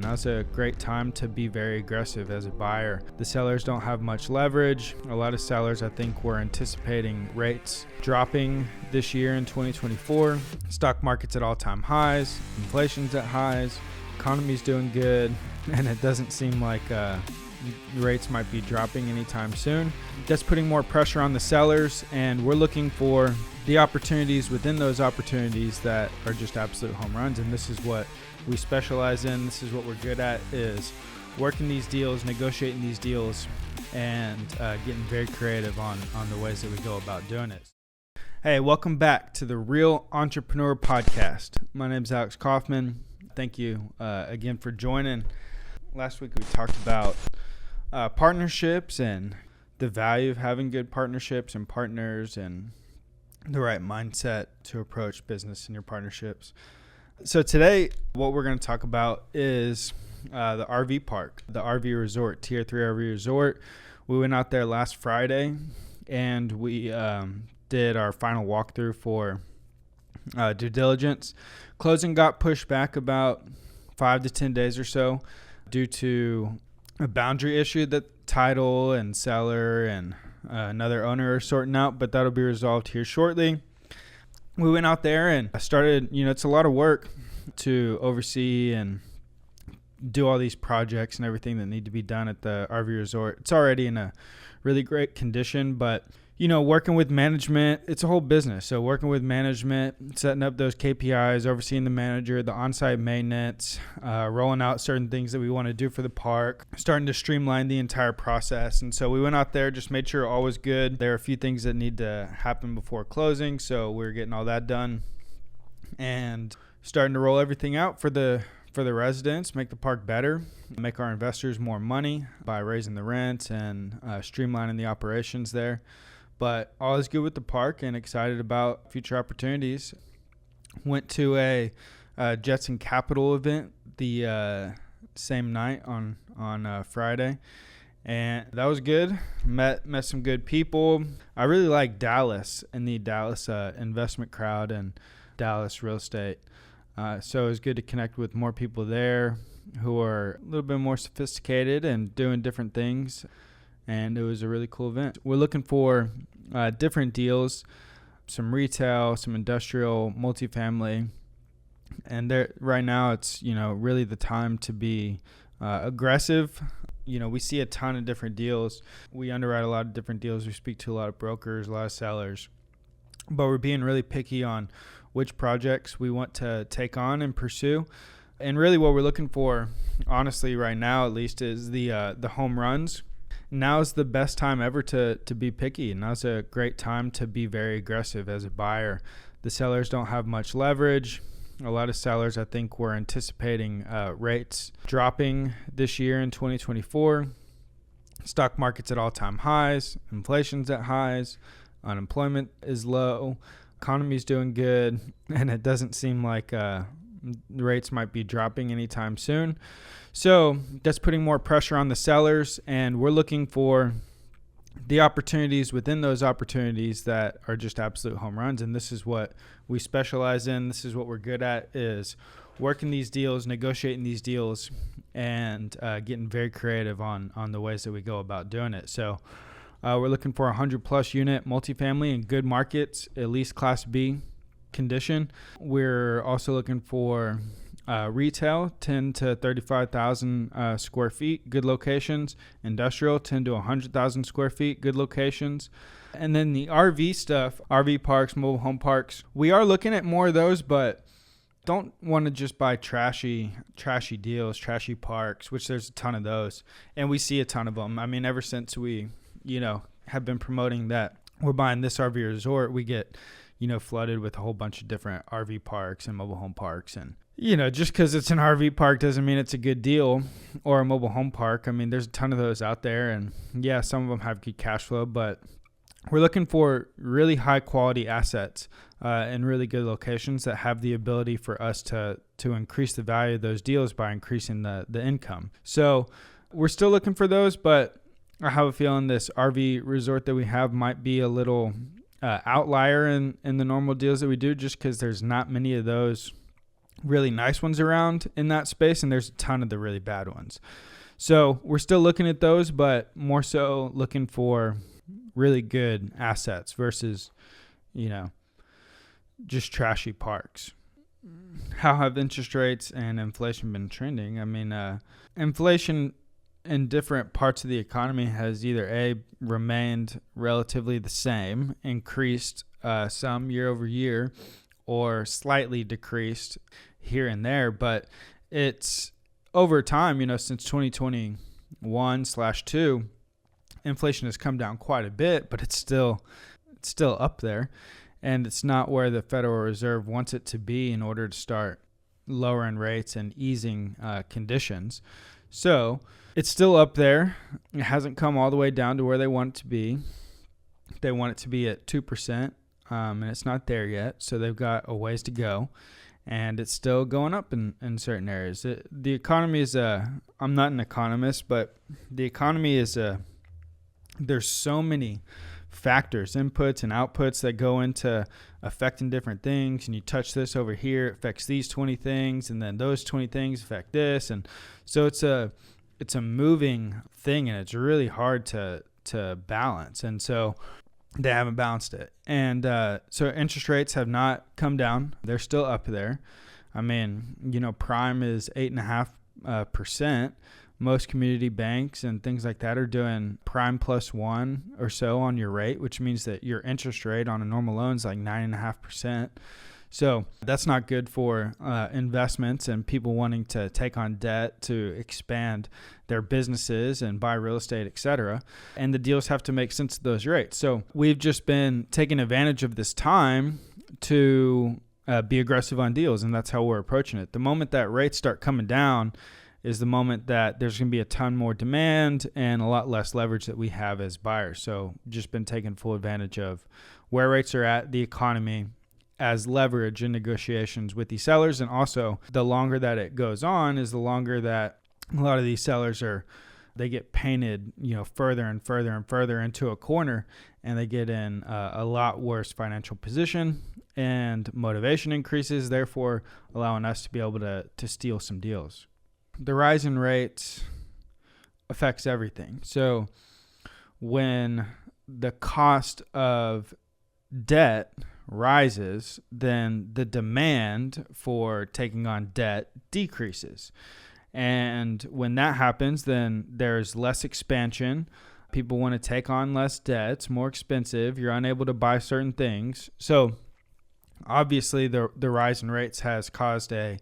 now's a great time to be very aggressive as a buyer. The sellers don't have much leverage. A lot of sellers, I think, were anticipating rates dropping this year in 2024. Stock market's at all-time highs, inflation's at highs, economy's doing good, and it doesn't seem like rates might be dropping anytime soon. That's putting more pressure on the sellers, and we're looking for the opportunities within those opportunities that are just absolute home runs. And this is what we specialize in. This is what we're good at, is working these deals, negotiating these deals, and getting very creative on the ways that we go about doing it. Hey, welcome back to the Real Entrepreneur Podcast. My name is Alex Kaufman. Thank you again for joining. Last week we talked about partnerships and the value of having good partnerships and partners and the right mindset to approach business in your partnerships. So today what we're going to talk about is the RV park, the RV resort, Tier 3 RV resort. We went out there last Friday and we did our final walkthrough for due diligence. Closing got pushed back about 5 to 10 days or so due to a boundary issue that title and seller and another owner are sorting out, but that'll be resolved here shortly. We went out there and started, it's a lot of work to oversee and do all these projects and everything that need to be done at the RV resort. It's already in a really great condition, but working with management, it's a whole business. So working with management, setting up those KPIs, overseeing the manager, the on-site maintenance, rolling out certain things that we want to do for the park, starting to streamline the entire process. And so we went out there, just made sure all was good. There are a few things that need to happen before closing, so we're getting all that done and starting to roll everything out for the residents, make the park better, make our investors more money by raising the rents and streamlining the operations there. But all is good with the park and excited about future opportunities. Went to a Jetson Capital event the same night on Friday, and that was good. Met some good people. I really like Dallas and the Dallas investment crowd and Dallas real estate. So it was good to connect with more people there who are a little bit more sophisticated and doing different things. And it was a really cool event. We're looking for different deals, some retail, some industrial, multifamily. And there, right now it's, really the time to be aggressive. We see a ton of different deals. We underwrite a lot of different deals. We speak to a lot of brokers, a lot of sellers. But we're being really picky on which projects we want to take on and pursue. And really what we're looking for, honestly, right now at least, is the home runs. Now's the best time ever to be picky. Now's a great time to be very aggressive as a buyer. The sellers don't have much leverage. A lot of sellers, I think, were anticipating rates dropping this year in 2024. Stock market's at all-time highs. Inflation's at highs. Unemployment is low. Economy's doing good. And it doesn't seem like rates might be dropping anytime soon. So that's putting more pressure on the sellers, and we're looking for the opportunities within those opportunities that are just absolute home runs. And this is what we specialize in. This is what we're good at, is working these deals, negotiating these deals, and getting very creative on the ways that we go about doing it. So we're looking for 100+ unit multifamily in good markets, at least Class B condition. We're also looking for retail, 10 to 35,000 square feet, good locations. Industrial, 10 to 100,000 square feet, good locations. And then the RV stuff, RV parks, mobile home parks, we are looking at more of those, but don't want to just buy trashy deals, trashy parks, which there's a ton of those. And we see a ton of them. I mean, ever since we, have been promoting that we're buying this RV resort, we get, flooded with a whole bunch of different RV parks and mobile home parks. And just because it's an RV park doesn't mean it's a good deal, or a mobile home park. I mean, there's a ton of those out there, and yeah, some of them have good cash flow, but we're looking for really high quality assets and really good locations that have the ability for us to increase the value of those deals by increasing the income. So we're still looking for those, but I have a feeling this RV resort that we have might be a little outlier in the normal deals that we do, just because there's not many of those really nice ones around in that space, and there's a ton of the really bad ones. So we're still looking at those, but more so looking for really good assets versus, just trashy parks. How have interest rates and inflation been trending? I mean, inflation in different parts of the economy has either remained relatively the same, increased some year over year, or slightly decreased here and there. But it's over time, since 2021/2, inflation has come down quite a bit, but it's still up there. And it's not where the Federal Reserve wants it to be in order to start lowering rates and easing conditions. So it's still up there. It hasn't come all the way down to where they want it to be. They want it to be at 2%, and it's not there yet. So they've got a ways to go, and it's still going up in certain areas. The economy is I'm not an economist, but the economy is there's so many factors, inputs and outputs that go into affecting different things. And you touch this over here, it affects these 20 things, and then those 20 things affect this. And so it's a moving thing, and it's really hard to balance. And so they haven't balanced it. And so interest rates have not come down. They're still up there. I mean, prime is 8.5%. Most community banks and things like that are doing prime +1 or so on your rate, which means that your interest rate on a normal loan is like 9.5%. So that's not good for investments and people wanting to take on debt to expand their businesses and buy real estate, etc. And the deals have to make sense of those rates. So we've just been taking advantage of this time to be aggressive on deals, and that's how we're approaching it. The moment that rates start coming down is the moment that there's going to be a ton more demand and a lot less leverage that we have as buyers. So just been taking full advantage of where rates are at, the economy, as leverage in negotiations with these sellers. And also the longer that it goes on is the longer that a lot of these sellers they get painted, further and further and further into a corner, and they get in a lot worse financial position, and motivation increases, therefore allowing us to be able to steal some deals. The rise in rates affects everything. So when the cost of debt rises, then the demand for taking on debt decreases. And when that happens, then there's less expansion. People want to take on less debt. It's more expensive. You're unable to buy certain things. So obviously the rise in rates has caused a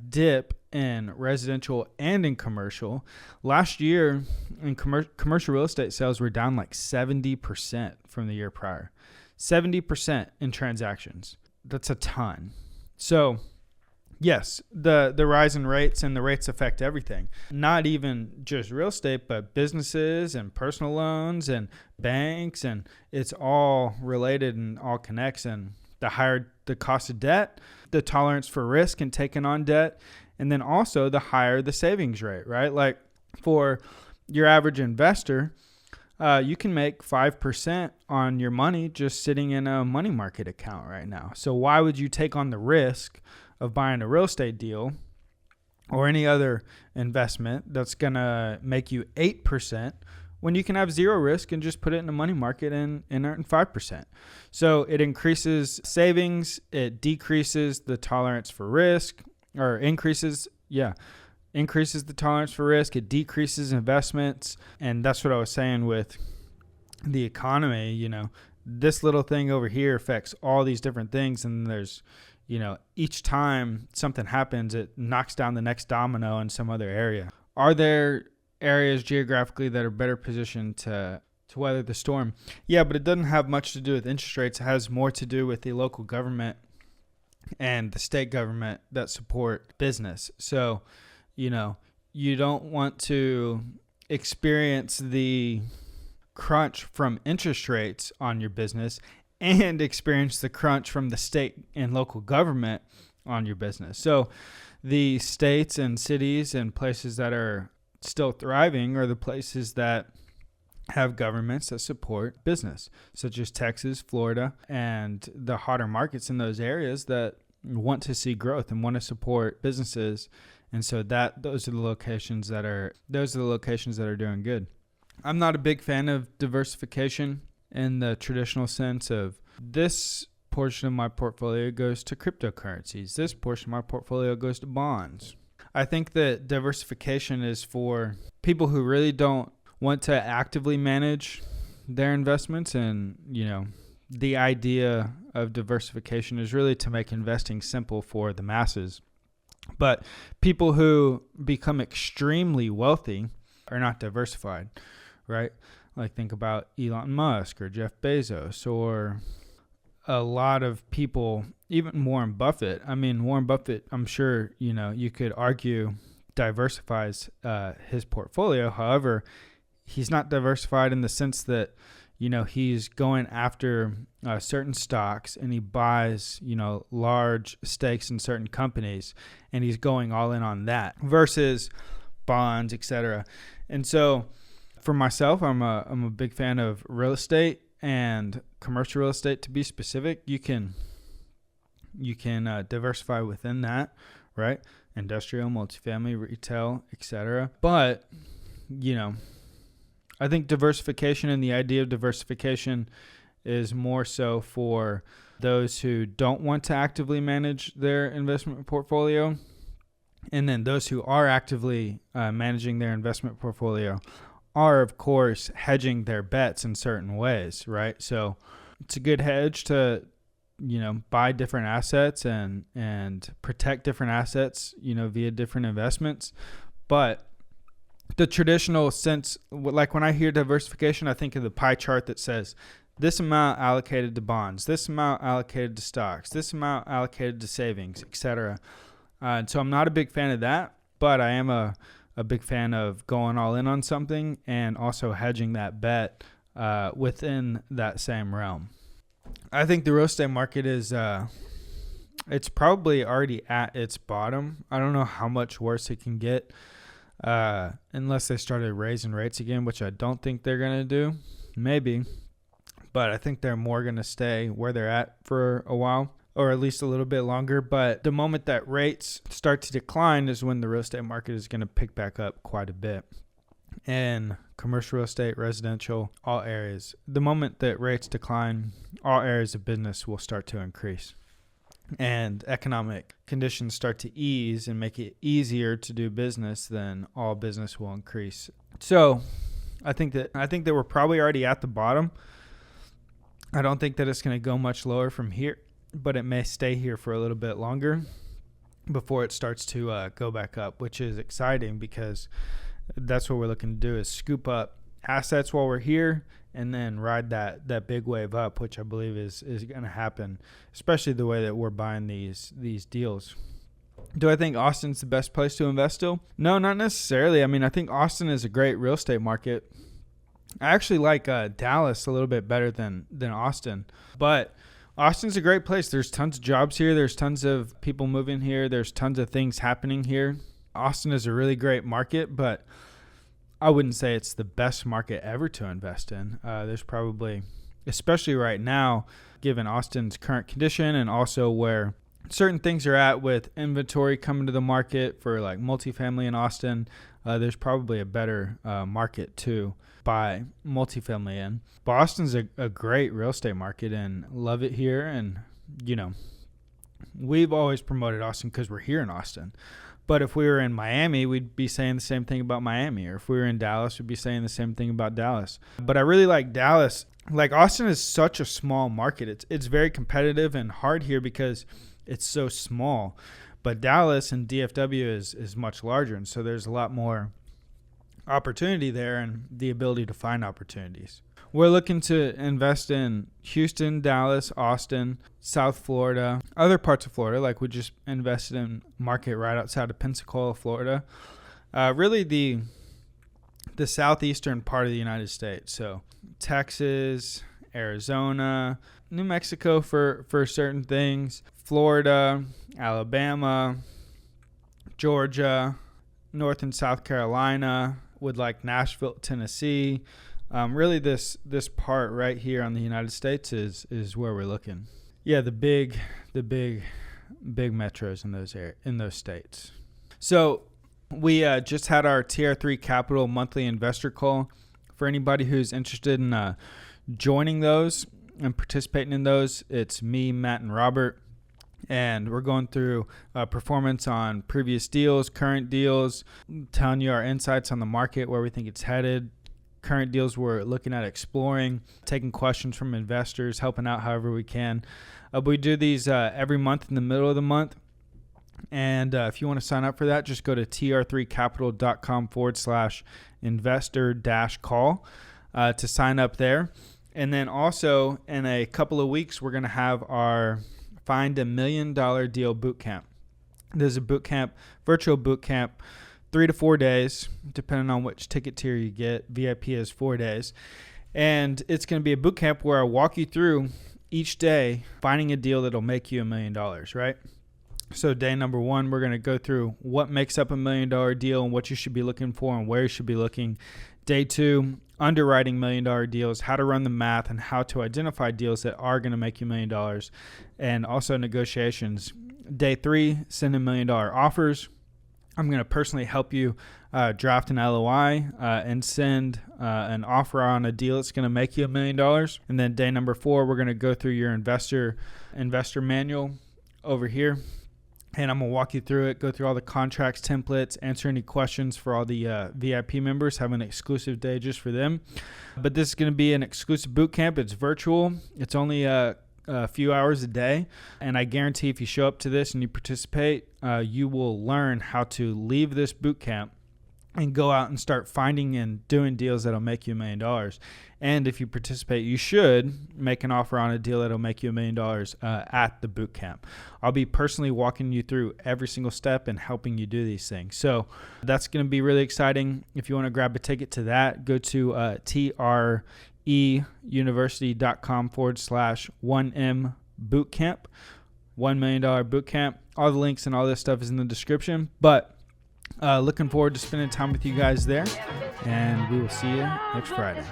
dip in residential and in commercial. Last year, in commercial real estate sales were down like 70% from the year prior. 70% in transactions. That's a ton. So yes, the rise in rates and the rates affect everything. Not even just real estate, but businesses and personal loans and banks, and it's all related and all connects. And the higher the cost of debt, the tolerance for risk and taking on debt, and then also the higher the savings rate, right? Like for your average investor, you can make 5% on your money just sitting in a money market account right now. So why would you take on the risk of buying a real estate deal or any other investment that's going to make you 8% when you can have zero risk and just put it in a money market and earn 5%? So it increases savings, it decreases the tolerance for risk, or increases the tolerance for risk, it decreases investments. And that's what I was saying with the economy. This little thing over here affects all these different things, and there's each time something happens, it knocks down the next domino in some other area. Are there areas geographically that are better positioned to weather the storm? Yeah, but it doesn't have much to do with interest rates. It has more to do with the local government and the state government that support business. So, you don't want to experience the crunch from interest rates on your business and experience the crunch from the state and local government on your business. So the states and cities and places that are still thriving are the places that have governments that support business, such as Texas, Florida, and the hotter markets in those areas that want to see growth and want to support businesses. And so those are the locations that are doing good. I'm not a big fan of diversification in the traditional sense of this portion of my portfolio goes to cryptocurrencies. This portion of my portfolio goes to bonds. I think that diversification is for people who really don't want to actively manage their investments. And, the idea of diversification is really to make investing simple for the masses. But people who become extremely wealthy are not diversified, right? Like think about Elon Musk or Jeff Bezos or a lot of people, even Warren Buffett. I mean, Warren Buffett, I'm sure, you could argue diversifies his portfolio. However, he's not diversified in the sense that, he's going after certain stocks and he buys, large stakes in certain companies and he's going all in on that versus bonds, etc. And so for myself, I'm a big fan of real estate and commercial real estate. To be specific, you can diversify within that, right? Industrial, multifamily, retail, etc. But, I think diversification and the idea of diversification is more so for those who don't want to actively manage their investment portfolio. And then those who are actively managing their investment portfolio are, of course, hedging their bets in certain ways, right? So it's a good hedge to, buy different assets and protect different assets, via different investments. But the traditional sense, like when I hear diversification, I think of the pie chart that says this amount allocated to bonds, this amount allocated to stocks, this amount allocated to savings, etc. And so I'm not a big fan of that, but I am a big fan of going all in on something and also hedging that bet within that same realm. I think the real estate market is it's probably already at its bottom. I don't know how much worse it can get unless they started raising rates again, which I don't think they're going to do. Maybe. But I think they're more going to stay where they're at for a while, or at least a little bit longer. But the moment that rates start to decline is when the real estate market is going to pick back up quite a bit. And commercial real estate, residential, all areas. The moment that rates decline, all areas of business will start to increase. And economic conditions start to ease and make it easier to do business, then all business will increase. So I think that we're probably already at the bottom. I don't think that it's going to go much lower from here, but it may stay here for a little bit longer before it starts to go back up, which is exciting because that's what we're looking to do, is scoop up assets while we're here and then ride that big wave up, which I believe is going to happen, especially the way that we're buying these deals. Do I think Austin's the best place to invest still? No, not necessarily. I mean, I think Austin is a great real estate market. I actually like Dallas a little bit better than Austin, but Austin's a great place. There's tons of jobs here. There's tons of people moving here. There's tons of things happening here. Austin is a really great market, but I wouldn't say it's the best market ever to invest in. There's probably, especially right now, given Austin's current condition and also where certain things are at with inventory coming to the market for like multifamily in Austin, there's probably a better market to buy multifamily in. But Austin's a great real estate market and love it here. And, we've always promoted Austin because we're here in Austin. But if we were in Miami, we'd be saying the same thing about Miami. Or if we were in Dallas, we'd be saying the same thing about Dallas. But I really like Dallas. Like Austin is such a small market. It's very competitive and hard here because it's so small. But Dallas and DFW is much larger. And so there's a lot more opportunity there and the ability to find opportunities. We're looking to invest in Houston, Dallas, Austin, South Florida, other parts of Florida. Like we just invested in a market right outside of Pensacola, Florida. Really the southeastern part of the United States. So Texas, Arizona, New Mexico for certain things, Florida, Alabama, Georgia, North and South Carolina, with like Nashville, Tennessee. Really this part right here on the United States is where we're looking. Yeah, the big metros in those states. So we just had our TR3 Capital monthly investor call. For anybody who's interested in joining those and participating in those, it's me, Matt, and Robert. And we're going through performance on previous deals, current deals, telling you our insights on the market, where we think it's headed, current deals we're looking at exploring, taking questions from investors, helping out however we can. We do these every month in the middle of the month. And if you want to sign up for that, just go to tr3capital.com/investor-call to sign up there. And then also in a couple of weeks, we're going to have our Find $1 Million Deal Bootcamp. There's a bootcamp, virtual bootcamp, 3 to 4 days, depending on which ticket tier you get. VIP is 4 days. And it's going to be a bootcamp where I walk you through each day finding a deal that'll make you $1 million, right? So day number 1, we're going to go through what makes up $1 million deal and what you should be looking for and where you should be looking. Day 2, underwriting $1 million deals, how to run the math and how to identify deals that are going to make you $1 million, and also negotiations. Day 3, send $1 million offers. I'm going to personally help you draft an LOI and send an offer on a deal that's going to make you $1 million. And then day number 4, we're going to go through your investor manual over here. And I'm going to walk you through it, go through all the contracts, templates, answer any questions for all the VIP members, have an exclusive day just for them. But this is going to be an exclusive boot camp. It's virtual. It's only a few hours a day. And I guarantee if you show up to this and you participate, you will learn how to leave this boot camp and go out and start finding and doing deals that'll make you $1 million. And if you participate, you should make an offer on a deal that'll make you $1 million at the boot camp. I'll be personally walking you through every single step and helping you do these things. So that's going to be really exciting. If you want to grab a ticket to that, go to treuniversity.com/1M bootcamp, $1 million bootcamp. All the links and all this stuff is in the description. But looking forward to spending time with you guys there, and we will see you next Friday.